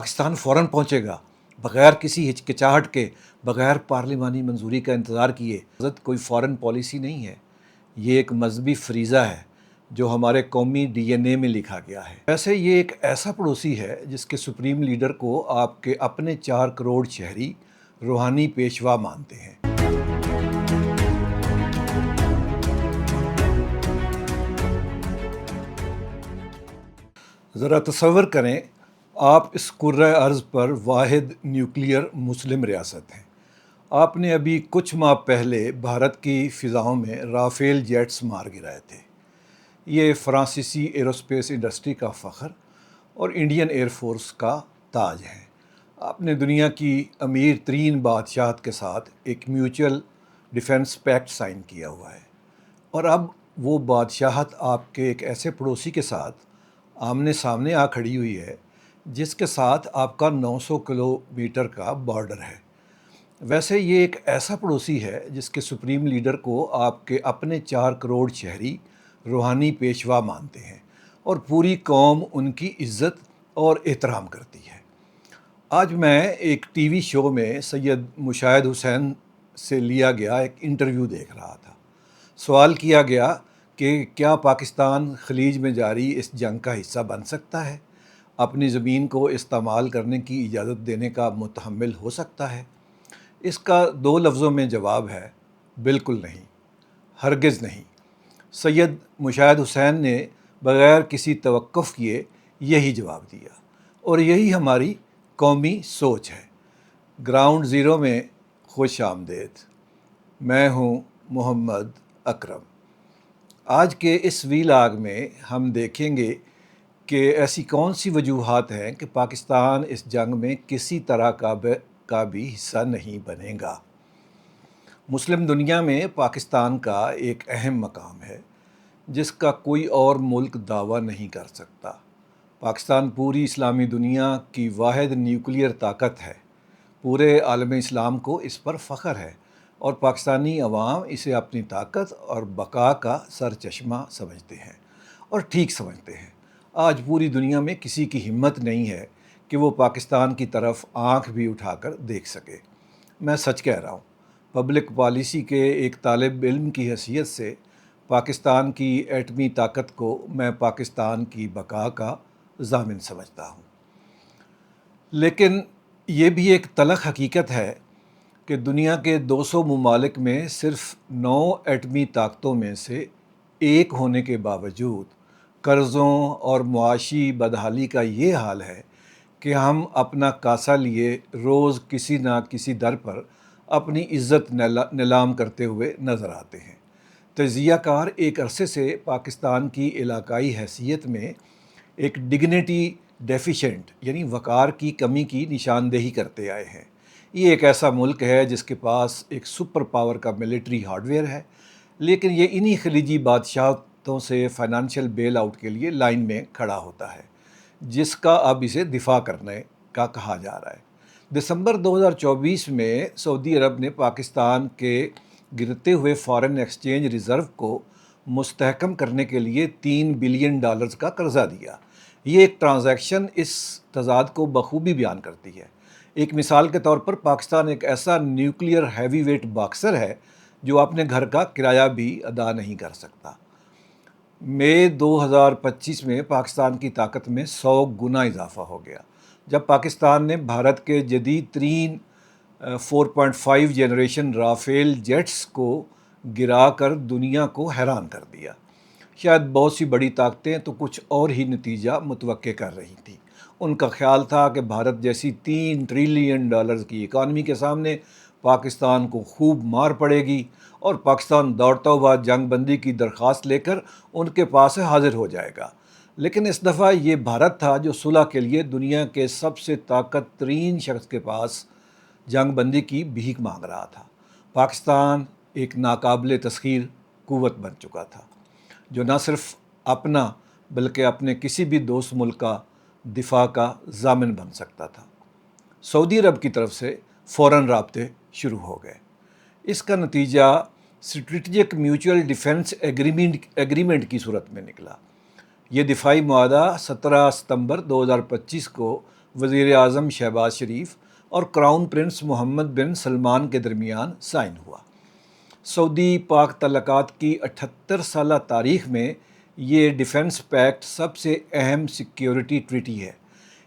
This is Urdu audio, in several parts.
پاکستان فوراً پہنچے گا، بغیر کسی ہچکچاہٹ کے، بغیر پارلیمانی منظوری کا انتظار کیے۔ کوئی فارن پالیسی نہیں ہے، یہ ایک مذہبی فریضہ ہے جو ہمارے قومی ڈی این اے میں لکھا گیا ہے۔ ویسے یہ ایک ایسا پڑوسی ہے جس کے سپریم لیڈر کو آپ کے اپنے 4 کروڑ شہری روحانی پیشوا مانتے ہیں۔ ذرا تصور کریں، آپ اس کرۂ ارض پر واحد نیوکلیئر مسلم ریاست ہیں۔ آپ نے ابھی کچھ ماہ پہلے بھارت کی فضاؤں میں رافیل جیٹس مار گرائے تھے۔ یہ فرانسیسی ایروسپیس انڈسٹری کا فخر اور انڈین ایئر فورس کا تاج ہے۔ آپ نے دنیا کی امیر ترین بادشاہت کے ساتھ ایک میوچل ڈیفنس پیکٹ سائن کیا ہوا ہے، اور اب وہ بادشاہت آپ کے ایک ایسے پڑوسی کے ساتھ آمنے سامنے آ کھڑی ہوئی ہے جس کے ساتھ آپ کا 900 کلومیٹر کا بارڈر ہے۔ ویسے یہ ایک ایسا پڑوسی ہے جس کے سپریم لیڈر کو آپ کے اپنے 4 کروڑ شہری روحانی پیشوا مانتے ہیں، اور پوری قوم ان کی عزت اور احترام کرتی ہے۔ آج میں ایک ٹی وی شو میں سید مشاہد حسین سے لیا گیا ایک انٹرویو دیکھ رہا تھا۔ سوال کیا گیا کہ کیا پاکستان خلیج میں جاری اس جنگ کا حصہ بن سکتا ہے؟ اپنی زمین کو استعمال کرنے کی اجازت دینے کا متحمل ہو سکتا ہے؟ اس کا 2 لفظوں میں جواب ہے: بالکل نہیں، ہرگز نہیں۔ سید مشاہد حسین نے بغیر کسی توقف کیے یہی جواب دیا، اور یہی ہماری قومی سوچ ہے۔ گراؤنڈ زیرو میں خوش آمدید، میں ہوں محمد اکرم۔ آج کے اس ویلاگ میں ہم دیکھیں گے کہ ایسی کون سی وجوہات ہیں کہ پاکستان اس جنگ میں کسی طرح کا بھی حصہ نہیں بنے گا۔ مسلم دنیا میں پاکستان کا ایک اہم مقام ہے جس کا کوئی اور ملک دعویٰ نہیں کر سکتا۔ پاکستان پوری اسلامی دنیا کی واحد نیوکلیئر طاقت ہے۔ پورے عالم اسلام کو اس پر فخر ہے، اور پاکستانی عوام اسے اپنی طاقت اور بقا کا سر چشمہ سمجھتے ہیں، اور ٹھیک سمجھتے ہیں۔ آج پوری دنیا میں کسی کی ہمت نہیں ہے کہ وہ پاکستان کی طرف آنکھ بھی اٹھا کر دیکھ سکے۔ میں سچ کہہ رہا ہوں۔ پبلک پالیسی کے ایک طالب علم کی حیثیت سے پاکستان کی ایٹمی طاقت کو میں پاکستان کی بقا کا ضامن سمجھتا ہوں۔ لیکن یہ بھی ایک تلخ حقیقت ہے کہ دنیا کے 200 ممالک میں صرف 9 ایٹمی طاقتوں میں سے ایک ہونے کے باوجود قرضوں اور معاشی بدحالی کا یہ حال ہے کہ ہم اپنا کاسہ لیے روز کسی نہ کسی در پر اپنی عزت نیلام کرتے ہوئے نظر آتے ہیں۔ تجزیہ کار ایک عرصے سے پاکستان کی علاقائی حیثیت میں ایک ڈگنیٹی ڈیفیشنٹ یعنی وقار کی کمی کی نشاندہی کرتے آئے ہیں۔ یہ ایک ایسا ملک ہے جس کے پاس ایک سپر پاور کا ملٹری ہارڈ ویئر ہے، لیکن یہ انہی خلیجی بادشاہتوں سے فائنانشیل بیل آؤٹ کے لیے لائن میں کھڑا ہوتا ہے، جس کا اب اسے دفاع کرنے کا کہا جا رہا ہے۔ دسمبر 2024 میں سعودی عرب نے پاکستان کے گرتے ہوئے فارن ایکسچینج ریزرو کو مستحکم کرنے کے لیے $3 بلین کا قرضہ دیا۔ یہ ایک ٹرانزیکشن اس تضاد کو بخوبی بیان کرتی ہے۔ ایک مثال کے طور پر پاکستان ایک ایسا نیوکلیئر ہیوی ویٹ باکسر ہے جو اپنے گھر کا کرایہ بھی ادا نہیں کر سکتا۔ مئی 2025 میں پاکستان کی طاقت میں 100 گنا اضافہ ہو گیا جب پاکستان نے بھارت کے جدید ترین 4.5 جنریشن رافیل جیٹس کو گرا کر دنیا کو حیران کر دیا۔ شاید بہت سی بڑی طاقتیں تو کچھ اور ہی نتیجہ متوقع کر رہی تھیں۔ ان کا خیال تھا کہ بھارت جیسی $3 ٹریلین کی اکانومی کے سامنے پاکستان کو خوب مار پڑے گی، اور پاکستان دوڑتا ہوا جنگ بندی کی درخواست لے کر ان کے پاس حاضر ہو جائے گا۔ لیکن اس دفعہ یہ بھارت تھا جو صلح کے لیے دنیا کے سب سے طاقت ترین شخص کے پاس جنگ بندی کی بھیک مانگ رہا تھا۔ پاکستان ایک ناقابل تسخیر قوت بن چکا تھا جو نہ صرف اپنا بلکہ اپنے کسی بھی دوست ملک کا دفاع کا ضامن بن سکتا تھا۔ سعودی عرب کی طرف سے فوراً رابطے شروع ہو گئے۔ اس کا نتیجہ اسٹریٹجک میوچل ڈیفنس ایگریمنٹ کی صورت میں نکلا۔ یہ دفاعی معاہدہ 17 ستمبر 2025 کو وزیر اعظم شہباز شریف اور کراؤن پرنس محمد بن سلمان کے درمیان سائن ہوا۔ سعودی پاک تعلقات کی 78 سالہ تاریخ میں یہ ڈیفنس پیکٹ سب سے اہم سیکیورٹی ٹریٹی ہے۔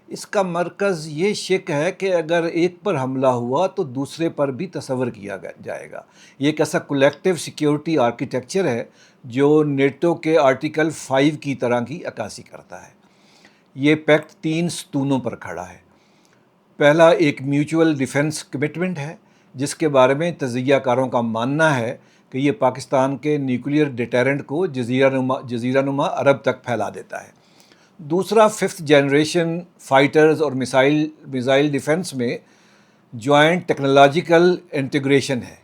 اس کا مرکز یہ شک ہے کہ اگر ایک پر حملہ ہوا تو دوسرے پر بھی تصور کیا جائے گا۔ یہ ایک ایسا کولیکٹیو سیکیورٹی آرکیٹیکچر ہے جو نیٹو کے آرٹیکل 5 کی طرح کی عکاسی کرتا ہے۔ یہ پیکٹ 3 ستونوں پر کھڑا ہے۔ پہلا ایک میوچول ڈیفنس کمٹمنٹ ہے جس کے بارے میں تجزیہ کاروں کا ماننا ہے کہ یہ پاکستان کے نیوکلیئر ڈیٹرنٹ کو جزیرہ نما عرب تک پھیلا دیتا ہے۔ دوسرا 5th جنریشن فائٹرز اور میزائل ڈیفنس میں جوائنٹ ٹیکنالوجیکل انٹیگریشن ہے۔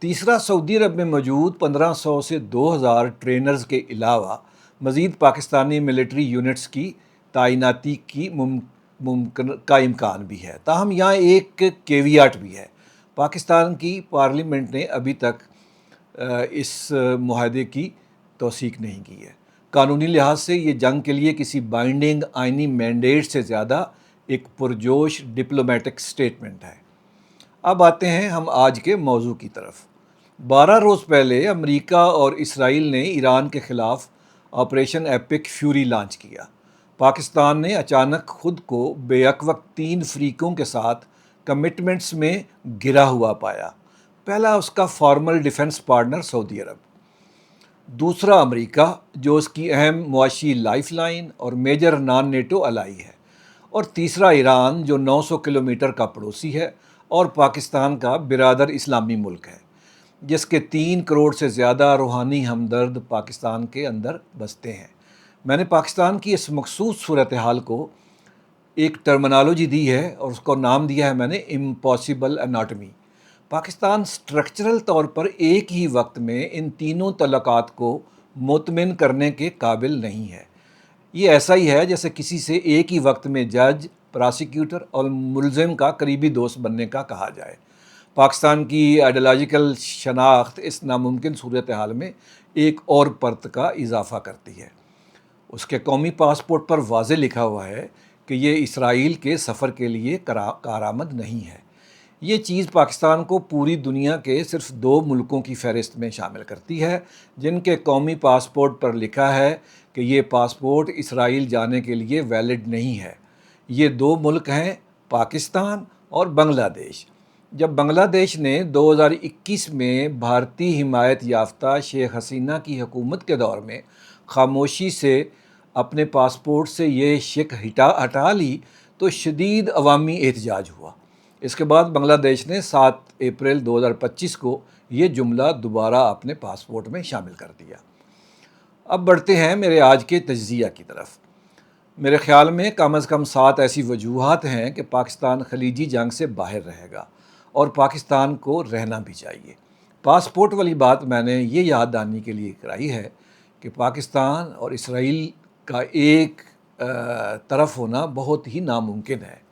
تیسرا سعودی عرب میں موجود 1500 سے 2000 ٹرینرز کے علاوہ مزید پاکستانی ملٹری یونٹس کی تعیناتی کا امکان بھی ہے۔ تاہم یہاں ایک کیویاٹ بھی ہے۔ پاکستان کی پارلیمنٹ نے ابھی تک اس معاہدے کی توثیق نہیں کی ہے۔ قانونی لحاظ سے یہ جنگ کے لیے کسی بائنڈنگ آئینی مینڈیٹ سے زیادہ ایک پرجوش ڈپلومیٹک سٹیٹمنٹ ہے۔ اب آتے ہیں ہم آج کے موضوع کی طرف۔ 12 روز پہلے امریکہ اور اسرائیل نے ایران کے خلاف آپریشن ایپک فیوری لانچ کیا۔ پاکستان نے اچانک خود کو بیک وقت 3 فریقوں کے ساتھ کمٹمنٹس میں گھرا ہوا پایا۔ پہلا اس کا فارمل ڈیفنس پارٹنر سعودی عرب، دوسرا امریکہ جو اس کی اہم معاشی لائف لائن اور میجر نان نیٹو الائی ہے، اور تیسرا ایران جو 900 کلومیٹر کا پڑوسی ہے اور پاکستان کا برادر اسلامی ملک ہے، جس کے 3 کروڑ سے زیادہ روحانی ہمدرد پاکستان کے اندر بستے ہیں۔ میں نے پاکستان کی اس مخصوص صورتحال کو ایک ٹرمنالوجی دی ہے اور اس کو نام دیا ہے میں نے امپاسبل اناٹمی۔ پاکستان سٹرکچرل طور پر ایک ہی وقت میں ان تینوں تعلقات کو مطمئن کرنے کے قابل نہیں ہے۔ یہ ایسا ہی ہے جیسے کسی سے ایک ہی وقت میں جج، پراسیکیوٹر اور ملزم کا قریبی دوست بننے کا کہا جائے۔ پاکستان کی آئیڈیالوجیکل شناخت اس ناممکن صورتحال میں ایک اور پرت کا اضافہ کرتی ہے۔ اس کے قومی پاسپورٹ پر واضح لکھا ہوا ہے کہ یہ اسرائیل کے سفر کے لیے کارآمد نہیں ہے۔ یہ چیز پاکستان کو پوری دنیا کے صرف 2 ملکوں کی فہرست میں شامل کرتی ہے جن کے قومی پاسپورٹ پر لکھا ہے کہ یہ پاسپورٹ اسرائیل جانے کے لیے ویلڈ نہیں ہے۔ یہ 2 ملک ہیں، پاکستان اور بنگلہ دیش۔ جب بنگلہ دیش نے 2021 میں بھارتی حمایت یافتہ شیخ حسینہ کی حکومت کے دور میں خاموشی سے اپنے پاسپورٹ سے یہ شک ہٹا لی تو شدید عوامی احتجاج ہوا۔ اس کے بعد بنگلہ دیش نے 7 اپریل 2025 کو یہ جملہ دوبارہ اپنے پاسپورٹ میں شامل کر دیا۔ اب بڑھتے ہیں میرے آج کے تجزیہ کی طرف۔ میرے خیال میں کم از کم 7 ایسی وجوہات ہیں کہ پاکستان خلیجی جنگ سے باہر رہے گا اور پاکستان کو رہنا بھی چاہیے۔ پاسپورٹ والی بات میں نے یہ یاد دہانی کے لیے کرائی ہے کہ پاکستان اور اسرائیل کا ایک طرف ہونا بہت ہی ناممکن ہے۔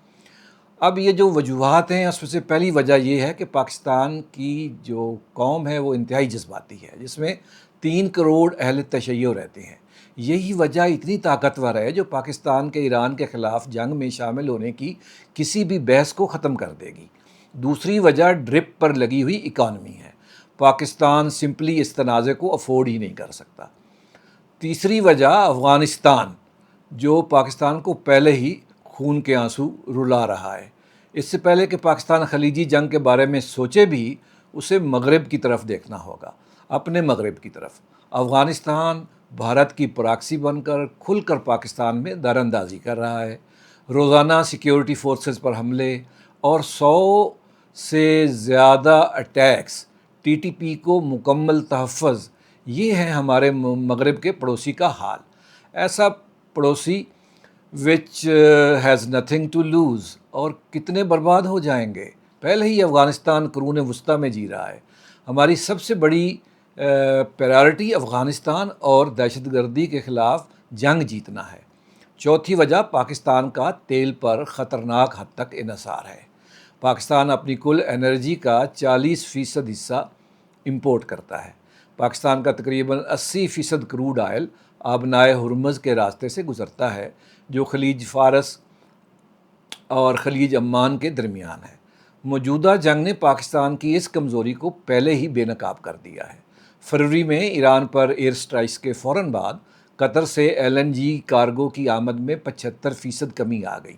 اب یہ جو وجوہات ہیں اس میں سے پہلی وجہ یہ ہے کہ پاکستان کی جو قوم ہے وہ انتہائی جذباتی ہے، جس میں 3 کروڑ اہل تشیع رہتے ہیں۔ یہی وجہ اتنی طاقتور ہے جو پاکستان کے ایران کے خلاف جنگ میں شامل ہونے کی کسی بھی بحث کو ختم کر دے گی۔ دوسری وجہ ڈرپ پر لگی ہوئی اکانومی ہے۔ پاکستان سمپلی اس تنازع کو افورڈ ہی نہیں کر سکتا۔ تیسری وجہ افغانستان جو پاکستان کو پہلے ہی خون کے آنسو رلا رہا ہے۔ اس سے پہلے کہ پاکستان خلیجی جنگ کے بارے میں سوچے بھی اسے مغرب کی طرف دیکھنا ہوگا، اپنے مغرب کی طرف۔ افغانستان بھارت کی پراکسی بن کر کھل کر پاکستان میں در اندازی کر رہا ہے۔ روزانہ سیکیورٹی فورسز پر حملے اور 100 سے زیادہ اٹیکس، ٹی ٹی پی کو مکمل تحفظ، یہ ہے ہمارے مغرب کے پڑوسی کا حال۔ ایسا پڑوسی which has nothing to lose, اور کتنے برباد ہو جائیں گے۔ پہلے ہی افغانستان قرون وسطیٰ میں جی رہا ہے۔ ہماری سب سے بڑی پرائرٹی افغانستان اور دہشت گردی کے خلاف جنگ جیتنا ہے۔ چوتھی وجہ پاکستان کا تیل پر خطرناک حد تک انحصار ہے۔ پاکستان اپنی کل انرجی کا 40% حصہ امپورٹ کرتا ہے۔ پاکستان کا تقریباً 80% کروڈ آئل آبنائے ہرمز کے راستے سے گزرتا ہے جو خلیج فارس اور خلیج عمان کے درمیان ہے۔ موجودہ جنگ نے پاکستان کی اس کمزوری کو پہلے ہی بے نقاب کر دیا ہے۔ فروری میں ایران پر ایئر اسٹرائکس کے فوراً بعد قطر سے LNG کارگو کی آمد میں 75% کمی آ گئی۔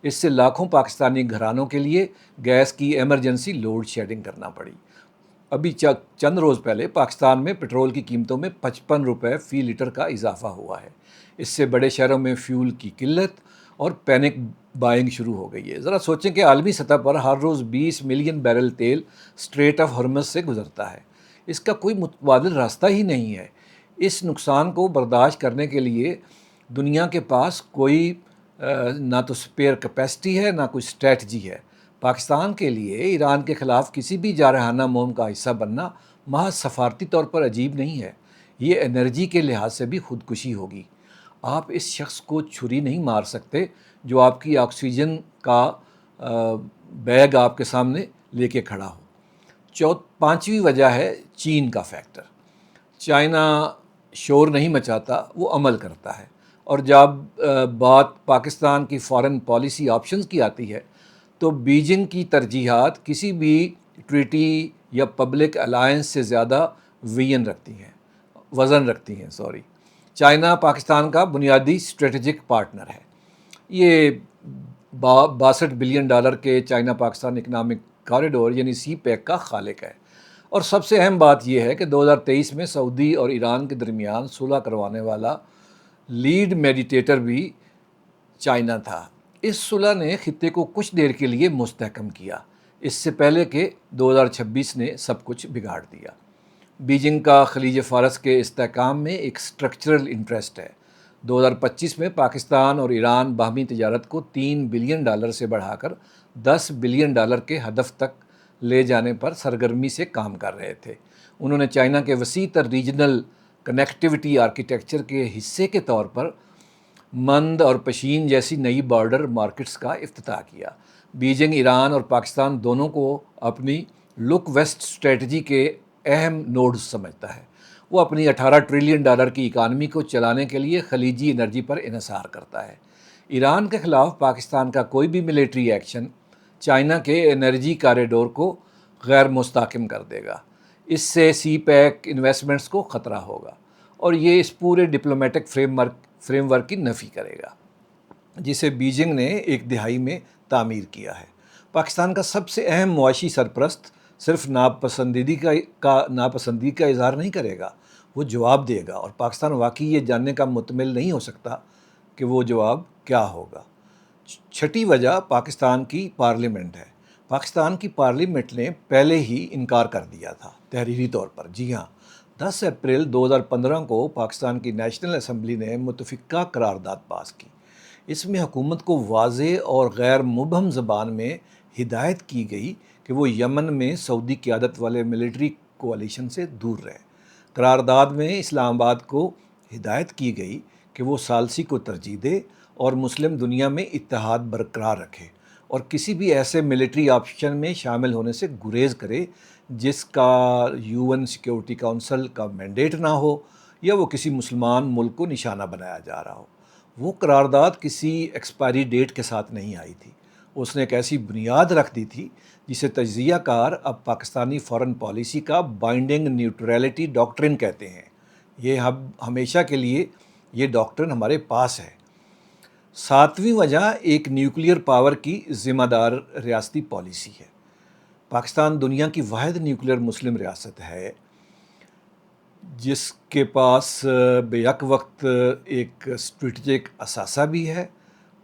اس سے لاکھوں پاکستانی گھرانوں کے لیے گیس کی ایمرجنسی لوڈ شیڈنگ کرنا پڑی۔ ابھی چند روز پہلے پاکستان میں پٹرول کی قیمتوں میں 55 روپے فی لیٹر کا اضافہ ہوا ہے۔ اس سے بڑے شہروں میں فیول کی قلت اور پینک بائنگ شروع ہو گئی ہے۔ ذرا سوچیں کہ عالمی سطح پر ہر روز 20 ملین بیرل تیل اسٹریٹ آف ہرمز سے گزرتا ہے۔ اس کا کوئی متبادل راستہ ہی نہیں ہے۔ اس نقصان کو برداشت کرنے کے لیے دنیا کے پاس کوئی نہ تو سپیئر کیپیسٹی ہے، نہ کوئی اسٹریٹجی ہے۔ پاکستان کے لیے ایران کے خلاف کسی بھی جارحانہ مہم کا حصہ بننا محض سفارتی طور پر عجیب نہیں ہے، یہ انرجی کے لحاظ سے بھی خودکشی ہوگی۔ آپ اس شخص کو چھری نہیں مار سکتے جو آپ کی آکسیجن کا بیگ آپ کے سامنے لے کے کھڑا ہو۔ پانچویں وجہ ہے چین کا فیکٹر۔ چائنا شور نہیں مچاتا، وہ عمل کرتا ہے، اور جب بات پاکستان کی فارن پالیسی آپشنز کی آتی ہے تو بیجنگ کی ترجیحات کسی بھی ٹریٹی یا پبلک الائنس سے زیادہ وزن رکھتی ہیں۔ چائنا پاکستان کا بنیادی اسٹریٹجک پارٹنر ہے۔ یہ 62 بلین ڈالر کے چائنا پاکستان اکنامک کاریڈور یعنی سی پیک کا خالق ہے۔ اور سب سے اہم بات یہ ہے کہ 2023 میں سعودی اور ایران کے درمیان صلح کروانے والا لیڈ میڈیٹیٹر بھی چائنا تھا۔ اس صلح نے خطے کو کچھ دیر کے لیے مستحکم کیا، اس سے پہلے کہ 2026 نے سب کچھ بگاڑ دیا۔ بیجنگ کا خلیج فارس کے استحکام میں ایک اسٹرکچرل انٹرسٹ ہے۔ 2025 میں پاکستان اور ایران باہمی تجارت کو 3 بلین ڈالر سے بڑھا کر 10 بلین ڈالر کے ہدف تک لے جانے پر سرگرمی سے کام کر رہے تھے۔ انہوں نے چائنا کے وسیع تر ریجنل کنیکٹیوٹی آرکیٹیکچر کے حصے کے طور پر مند اور پشین جیسی نئی بارڈر مارکیٹس کا افتتاح کیا۔ بیجنگ ایران اور پاکستان دونوں کو اپنی لک ویسٹ اسٹریٹجی کے اہم نوڈز سمجھتا ہے۔ وہ اپنی 18 ٹریلین ڈالر کی اکانومی کو چلانے کے لیے خلیجی انرجی پر انحصار کرتا ہے۔ ایران کے خلاف پاکستان کا کوئی بھی ملٹری ایکشن چائنا کے انرجی کاریڈور کو غیر مستحکم کر دے گا۔ اس سے سی پیک انویسٹمنٹس کو خطرہ ہوگا، اور یہ اس پورے ڈپلومیٹک فریم ورک کی نفی کرے گا جسے بیجنگ نے ایک دہائی میں تعمیر کیا ہے۔ پاکستان کا سب سے اہم معاشی سرپرست صرف ناپسندیدگی کا اظہار نہیں کرے گا، وہ جواب دے گا، اور پاکستان واقعی یہ جاننے کا متمل نہیں ہو سکتا کہ وہ جواب کیا ہوگا۔ چھٹی وجہ پاکستان کی پارلیمنٹ ہے۔ پاکستان کی پارلیمنٹ نے پہلے ہی انکار کر دیا تھا تحریری طور پر۔ جی ہاں، 10 اپریل 2015 کو پاکستان کی نیشنل اسمبلی نے متفقہ قرارداد پاس کی۔ اس میں حکومت کو واضح اور غیر مبہم زبان میں ہدایت کی گئی کہ وہ یمن میں سعودی قیادت والے ملٹری کوalition سے دور رہے۔ قرارداد میں اسلام آباد کو ہدایت کی گئی کہ وہ ثالثی کو ترجیح دے اور مسلم دنیا میں اتحاد برقرار رکھے، اور کسی بھی ایسے ملٹری آپشن میں شامل ہونے سے گریز کرے جس کا UN سیکیورٹی کونسل کا مینڈیٹ نہ ہو یا وہ کسی مسلمان ملک کو نشانہ بنایا جا رہا ہو۔ وہ قرارداد کسی ایکسپائری ڈیٹ کے ساتھ نہیں آئی تھی، اس نے ایک ایسی بنیاد رکھ دی تھی جسے تجزیہ کار اب پاکستانی فارن پالیسی کا بائنڈنگ نیوٹرلٹی ڈاکٹرن کہتے ہیں۔ یہ ہمیشہ کے لیے یہ ڈاکٹرن ہمارے پاس ہے۔ 7ویں وجہ ایک نیوکلیئر پاور کی ذمہ دار ریاستی پالیسی ہے۔ پاکستان دنیا کی واحد نیوکلیئر مسلم ریاست ہے جس کے پاس بیک وقت ایک اسٹریٹجک اثاثہ بھی ہے،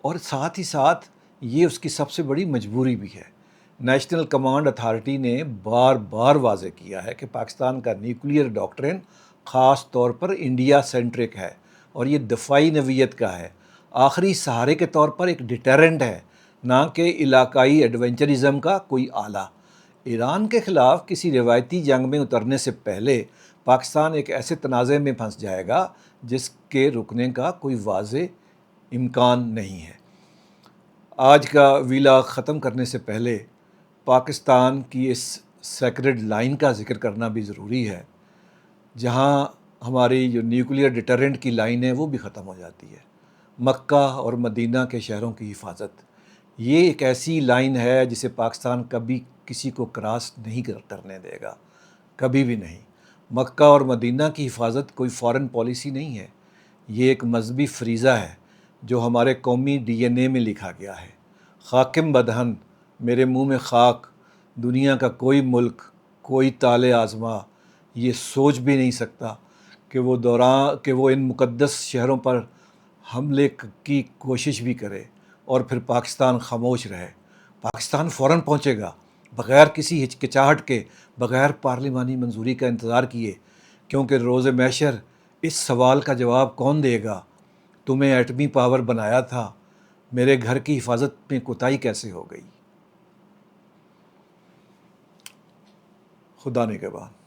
اور ساتھ ہی ساتھ یہ اس کی سب سے بڑی مجبوری بھی ہے۔ نیشنل کمانڈ اتھارٹی نے بار بار واضح کیا ہے کہ پاکستان کا نیوکلیئر ڈاکٹرن خاص طور پر انڈیا سینٹرک ہے، اور یہ دفاعی نوعیت کا ہے، آخری سہارے کے طور پر ایک ڈیٹرنٹ ہے، نہ کہ علاقائی ایڈونچرزم کا کوئی آلہ۔ ایران کے خلاف کسی روایتی جنگ میں اترنے سے پہلے پاکستان ایک ایسے تنازع میں پھنس جائے گا جس کے رکنے کا کوئی واضح امکان نہیں ہے۔ آج کا ویلا ختم کرنے سے پہلے پاکستان کی اس سیکرڈ لائن کا ذکر کرنا بھی ضروری ہے، جہاں ہماری جو نیوکلیئر ڈیٹرنٹ کی لائن ہے وہ بھی ختم ہو جاتی ہے۔ مکہ اور مدینہ کے شہروں کی حفاظت، یہ ایک ایسی لائن ہے جسے پاکستان کبھی کسی کو کراس نہیں کرنے دے گا، کبھی بھی نہیں۔ مکہ اور مدینہ کی حفاظت کوئی فارن پالیسی نہیں ہے، یہ ایک مذہبی فریضہ ہے جو ہمارے قومی ڈی این اے میں لکھا گیا ہے۔ حاکم بدہن، میرے منہ میں خاک، دنیا کا کوئی ملک، کوئی طالع آزما یہ سوچ بھی نہیں سکتا کہ وہ ان مقدس شہروں پر حملے کی کوشش بھی کرے اور پھر پاکستان خاموش رہے۔ پاکستان فوراً پہنچے گا، بغیر کسی ہچکچاہٹ کے، بغیر پارلیمانی منظوری کا انتظار کیے، کیونکہ روز محشر اس سوال کا جواب کون دے گا، تمہیں ایٹمی پاور بنایا تھا، میرے گھر کی حفاظت میں کوتاہی کیسے ہو گئی؟ خدا نگہبان۔